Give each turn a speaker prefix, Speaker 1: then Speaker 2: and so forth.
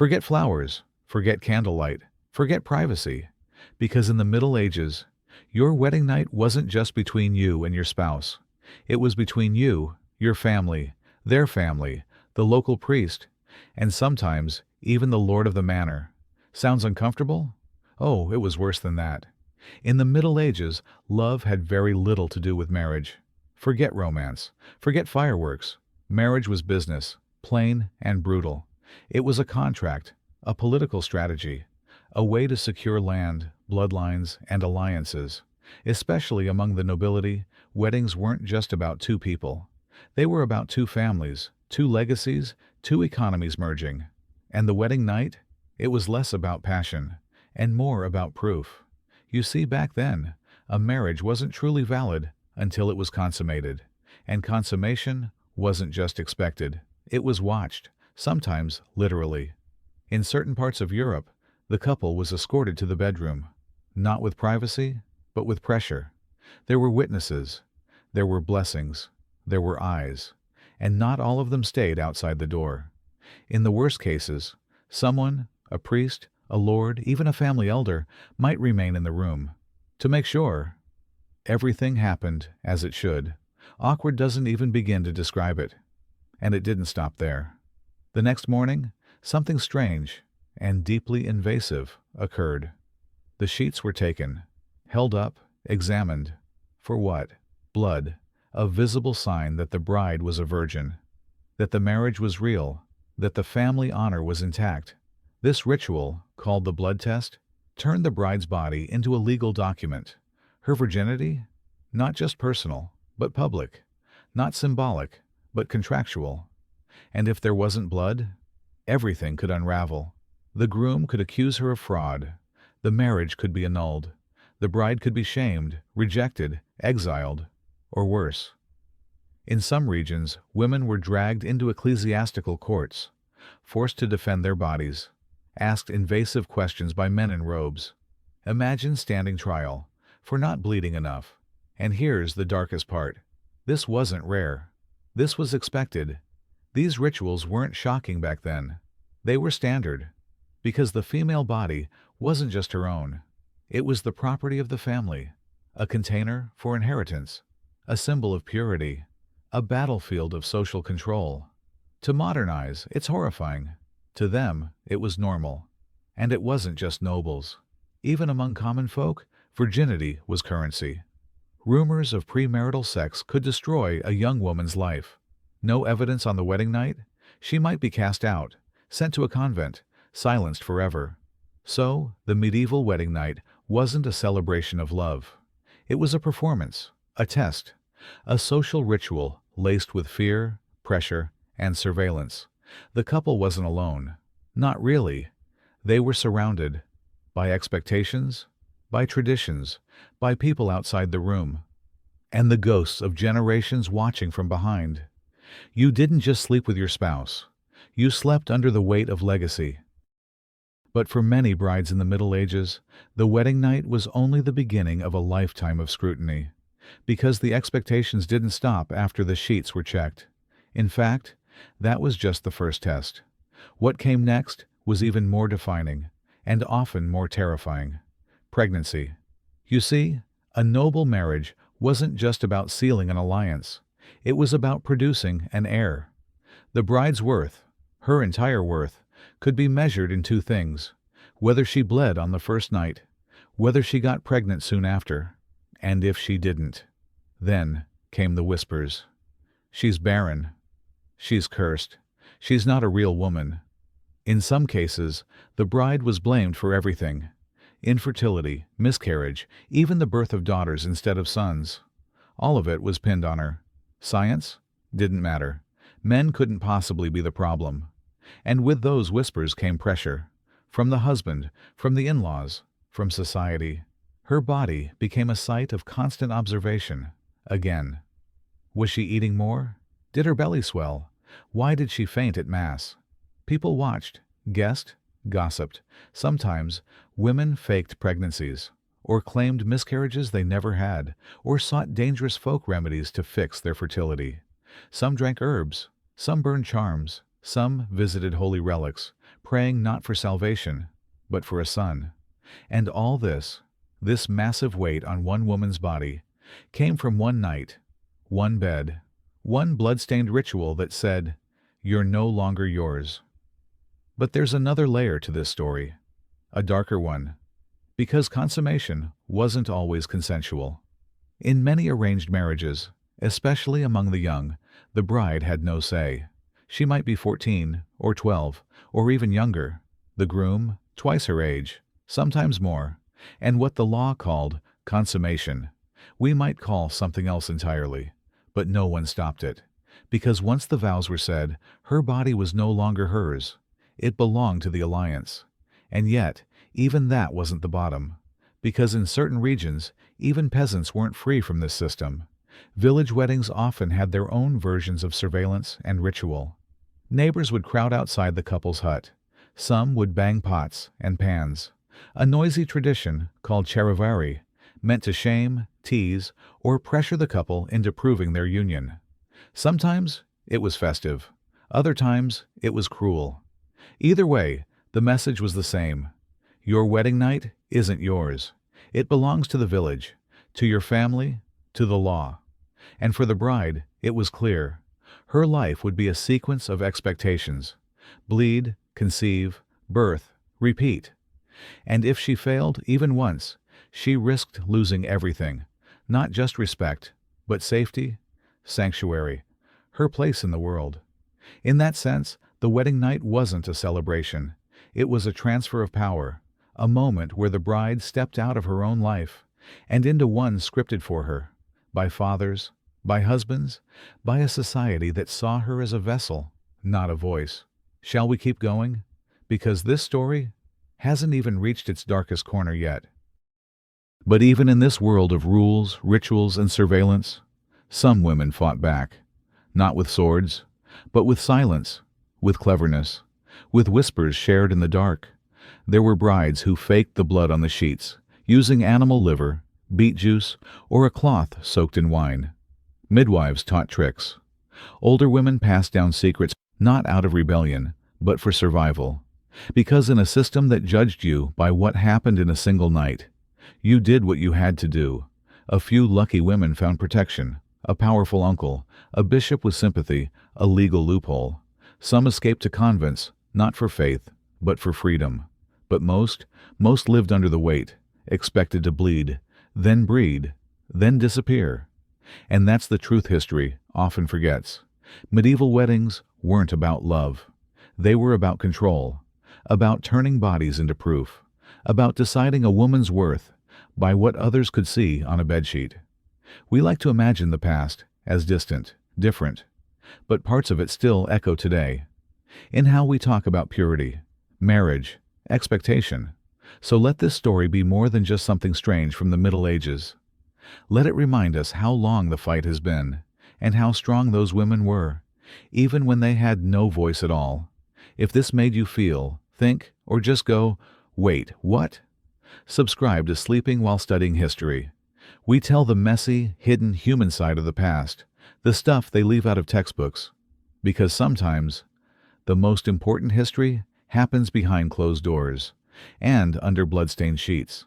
Speaker 1: Forget flowers, forget candlelight, forget privacy, because in the Middle Ages, your wedding night wasn't just between you and your spouse. It was between you, your family, their family, the local priest, and sometimes even the lord of the manor. Sounds uncomfortable? Oh, it was worse than that. In the Middle Ages, love had very little to do with marriage. Forget romance. Forget fireworks. Marriage was business, plain and brutal. It was a contract, a political strategy, a way to secure land, bloodlines, and alliances. Especially among the nobility, weddings weren't just about two people. They were about two families, two legacies, two economies merging. And the wedding night? It was less about passion, and more about proof. You see, back then, a marriage wasn't truly valid until it was consummated. And consummation wasn't just expected, it was watched, sometimes literally. In certain parts of Europe, the couple was escorted to the bedroom, not with privacy, but with pressure. There were witnesses, there were blessings, there were eyes, and not all of them stayed outside the door. In the worst cases, someone, a priest, a lord, even a family elder, might remain in the room. To make sure everything happened as it should. Awkward doesn't even begin to describe it. And it didn't stop there. The next morning, something strange and deeply invasive occurred. The sheets were taken, held up, examined. For what? Blood, a visible sign that the bride was a virgin, that the marriage was real, that the family honor was intact. This ritual, called the blood test, turned the bride's body into a legal document. Her virginity? Not just personal, but public. Not symbolic, but contractual. And if there wasn't blood, everything could unravel. The groom could accuse her of fraud. The marriage could be annulled. The bride could be shamed, rejected, exiled, or worse. In some regions, women were dragged into ecclesiastical courts, forced to defend their bodies, asked invasive questions by men in robes. Imagine standing trial for not bleeding enough. And here's the darkest part. This wasn't rare. This was expected. These rituals weren't shocking back then. They were standard, because the female body wasn't just her own. It was the property of the family, a container for inheritance, a symbol of purity, a battlefield of social control. To modernize, it's horrifying. To them, it was normal. And it wasn't just nobles. Even among common folk, virginity was currency. Rumors of premarital sex could destroy a young woman's life. No evidence on the wedding night? She might be cast out, sent to a convent, silenced forever. So, the medieval wedding night wasn't a celebration of love. It was a performance, a test, a social ritual laced with fear, pressure, and surveillance. The couple wasn't alone. Not really. They were surrounded by expectations, by traditions, by people outside the room, and the ghosts of generations watching from behind. You didn't just sleep with your spouse. You slept under the weight of legacy. But for many brides in the Middle Ages, the wedding night was only the beginning of a lifetime of scrutiny, because the expectations didn't stop after the sheets were checked. In fact, that was just the first test. What came next was even more defining, and often more terrifying. Pregnancy. You see, a noble marriage wasn't just about sealing an alliance. It was about producing an heir. The bride's worth, her entire worth, could be measured in two things: whether she bled on the first night, whether she got pregnant soon after, and if she didn't. Then came the whispers. She's barren. She's cursed. She's not a real woman. In some cases, the bride was blamed for everything: infertility, miscarriage, even the birth of daughters instead of sons. All of it was pinned on her. Science? Didn't matter. Men couldn't possibly be the problem. And with those whispers came pressure. From the husband, from the in-laws, from society. Her body became a site of constant observation. Again. Was she eating more? Did her belly swell? Why did she faint at Mass? People watched, guessed, gossiped. Sometimes, women faked pregnancies, or claimed miscarriages they never had, or sought dangerous folk remedies to fix their fertility. Some drank herbs, some burned charms, some visited holy relics, praying not for salvation, but for a son. And all this massive weight on one woman's body, came from one night, one bed, one blood-stained ritual that said, "You're no longer yours." But there's another layer to this story, a darker one, because consummation wasn't always consensual. In many arranged marriages, especially among the young, the bride had no say. She might be 14 or 12 or even younger, the groom twice her age, sometimes more, and what the law called consummation, we might call something else entirely. But no one stopped it, because once the vows were said, her body was no longer hers. It belonged to the alliance. And yet, even that wasn't the bottom, because in certain regions, even peasants weren't free from this system. Village weddings often had their own versions of surveillance and ritual. Neighbors would crowd outside the couple's hut. Some would bang pots and pans, a noisy tradition called charivari, meant to shame, tease, or pressure the couple into proving their union. Sometimes it was festive, other times it was cruel. Either way, the message was the same. Your wedding night isn't yours. It belongs to the village, to your family, to the law. And for the bride, it was clear. Her life would be a sequence of expectations: bleed, conceive, birth, repeat. And if she failed even once, she risked losing everything, not just respect, but safety, sanctuary, her place in the world. In that sense, the wedding night wasn't a celebration. It was a transfer of power, a moment where the bride stepped out of her own life and into one scripted for her, by fathers, by husbands, by a society that saw her as a vessel, not a voice. Shall we keep going? Because this story hasn't even reached its darkest corner yet. But even in this world of rules, rituals, and surveillance, some women fought back, not with swords, but with silence, with cleverness, with whispers shared in the dark. There were brides who faked the blood on the sheets, using animal liver, beet juice, or a cloth soaked in wine. Midwives taught tricks. Older women passed down secrets, not out of rebellion, but for survival. Because in a system that judged you by what happened in a single night, you did what you had to do. A few lucky women found protection, a powerful uncle, a bishop with sympathy, a legal loophole. Some escaped to convents, not for faith, but for freedom. But most lived under the weight, expected to bleed, then breed, then disappear. And that's the truth history often forgets. Medieval weddings weren't about love. They were about control, about turning bodies into proof, about deciding a woman's worth by what others could see on a bedsheet. We like to imagine the past as distant, different, but parts of it still echo today, in how we talk about purity, marriage, expectation. So let this story be more than just something strange from the Middle Ages. Let it remind us how long the fight has been, and how strong those women were, even when they had no voice at all. If this made you feel, think, or just go, "Wait, what?" Subscribe to Sleeping While Studying History. We tell the messy, hidden human side of the past, the stuff they leave out of textbooks. Because sometimes, the most important history happens behind closed doors and under bloodstained sheets.